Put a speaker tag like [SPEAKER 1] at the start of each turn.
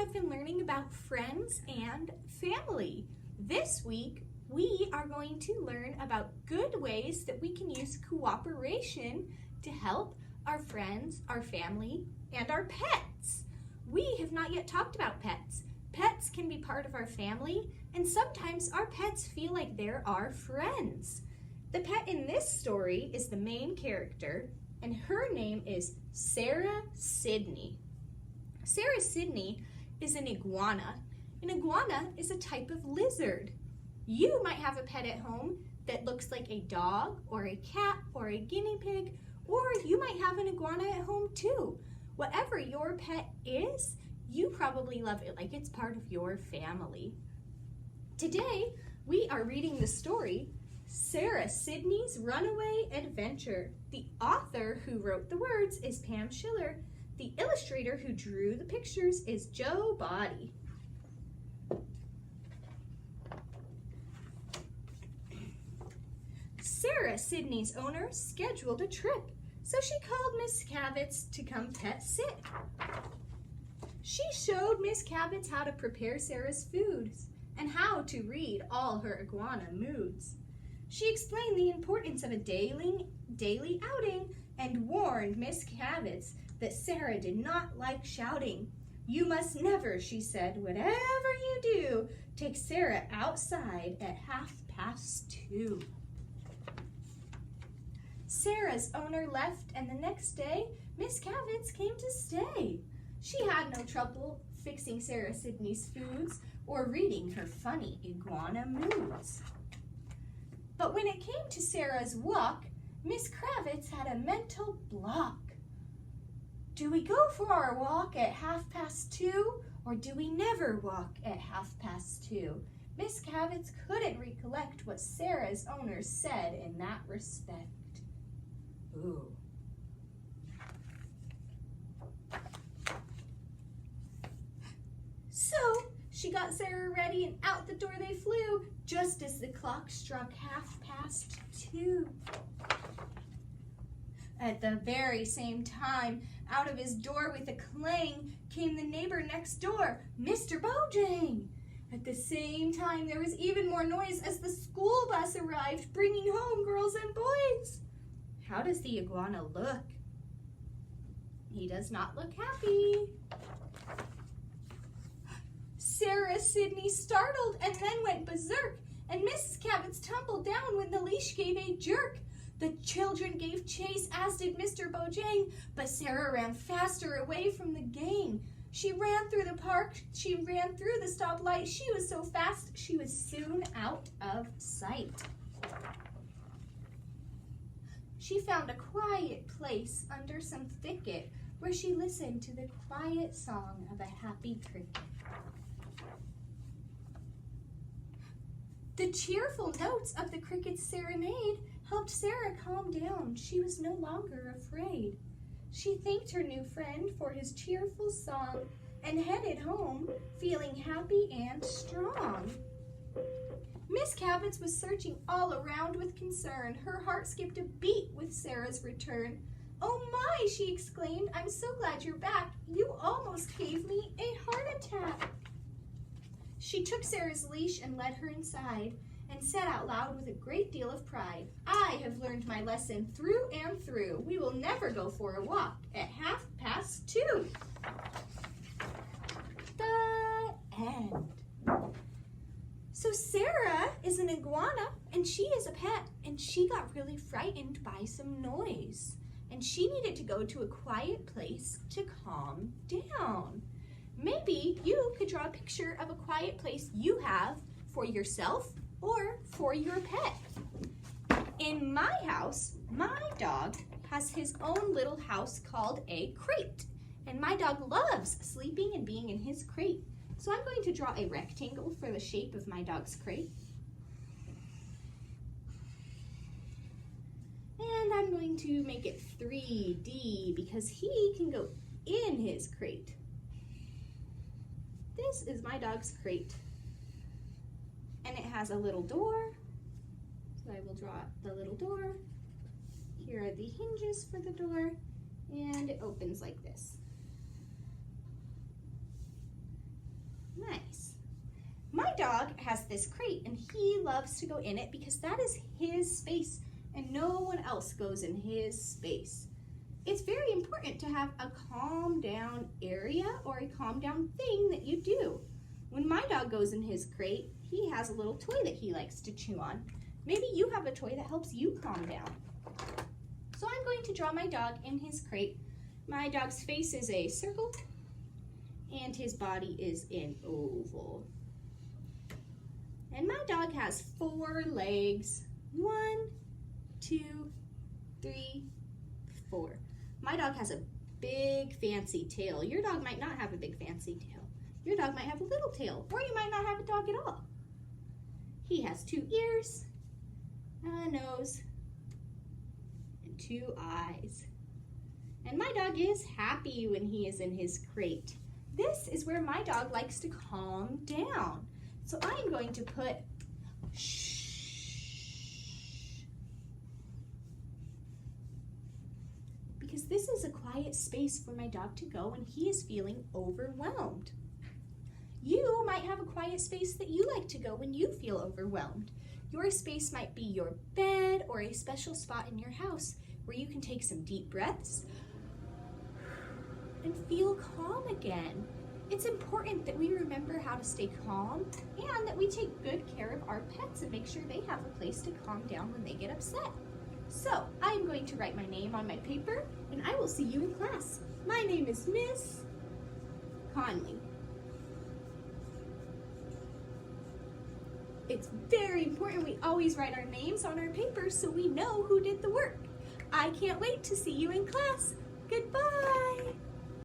[SPEAKER 1] have been learning about friends and family. This week, we are going to learn about good ways that we can use cooperation to help our friends, our family, and our pets. We have not yet talked about pets. Pets can be part of our family, and sometimes our pets feel like they're our friends. The pet in this story is the main character, and her name is Sara Sidney. Sara Sidney is an iguana. An iguana is a type of lizard. You might have a pet at home that looks like a dog or a cat or a guinea pig, or you might have an iguana at home too. Whatever your pet is, you probably love it like it's part of your family. Today, we are reading the story, Sara Sidney's Runaway Adventure. The author who wrote the words is Pam Schiller. The illustrator who drew the pictures is Joe Body. Sara Sidney's owner scheduled a trip, so she called Miss Kavitz to come pet sit. She showed Miss Kavitz how to prepare Sara's foods and how to read all her iguana moods. She explained the importance of a daily outing and warned Miss Kavitz that Sara did not like shouting. "You must never," she said, "whatever you do, take Sara outside at 2:30. Sara's owner left, and the next day, Miss Kavitz came to stay. She had no trouble fixing Sara Sidney's foods or reading her funny iguana moods. But when it came to Sara's walk, Miss Kravitz had a mental block. Do we go for our walk at 2:30, or do we never walk at 2:30? Miss Kravitz couldn't recollect what Sara's owner said in that respect. Ooh. So she got Sara ready and out the door they flew, just as the clock struck 2:30. At the very same time, out of his door with a clang came the neighbor next door, Mr. Bojang. At the same time, there was even more noise as the school bus arrived, bringing home girls and boys. How does the iguana look? He does not look happy. Sara Sidney startled and then went berserk, and Mrs. Kavitz tumbled down when the leash gave a jerk. The children gave chase, as did Mr. Bojang, but Sara ran faster away from the gang. She ran through the park, she ran through the stoplight. She was so fast, she was soon out of sight. She found a quiet place under some thicket where she listened to the quiet song of a happy cricket. The cheerful notes of the cricket's serenade helped Sara calm down. She was no longer afraid. She thanked her new friend for his cheerful song and headed home, feeling happy and strong. Miss Kavitz was searching all around with concern. Her heart skipped a beat with Sara's return. "Oh my," she exclaimed, "I'm so glad you're back. You almost gave me a heart attack." She took Sara's leash and led her inside and said out loud with a great deal of pride, "I have learned my lesson through and through. We will never go for a walk at 2:30. The end. So Sara is an iguana, and she is a pet, and she got really frightened by some noise. And she needed to go to a quiet place to calm down. Maybe you could draw a picture of a quiet place you have for yourself or for your pet. In my house, my dog has his own little house called a crate. And my dog loves sleeping and being in his crate. So I'm going to draw a rectangle for the shape of my dog's crate. And I'm going to make it 3D because he can go in his crate. This is my dog's crate. And it has a little door. So I will draw the little door. Here are the hinges for the door. And it opens like this. has this crate and he loves to go in it because that is his space and no one else goes in his space. It's very important to have a calm down area or a calm down thing that you do. When my dog goes in his crate, he has a little toy that he likes to chew on. Maybe you have a toy that helps you calm down. So I'm going to draw my dog in his crate. My dog's face is a circle and his body is an oval. And my dog has 4 legs. 1, 2, 3, 4. My dog has a big fancy tail. Your dog might not have a big fancy tail. Your dog might have a little tail, or you might not have a dog at all. He has 2 ears, a nose, and 2 eyes. And my dog is happy when he is in his crate. This is where my dog likes to calm down. So I'm going to put shh, because this is a quiet space for my dog to go when he is feeling overwhelmed. You might have a quiet space that you like to go when you feel overwhelmed. Your space might be your bed or a special spot in your house where you can take some deep breaths and feel calm again. It's important that we remember how to stay calm and that we take good care of our pets and make sure they have a place to calm down when they get upset. So I'm going to write my name on my paper and I will see you in class. My name is Miss Conley. It's very important we always write our names on our papers so we know who did the work. I can't wait to see you in class. Goodbye.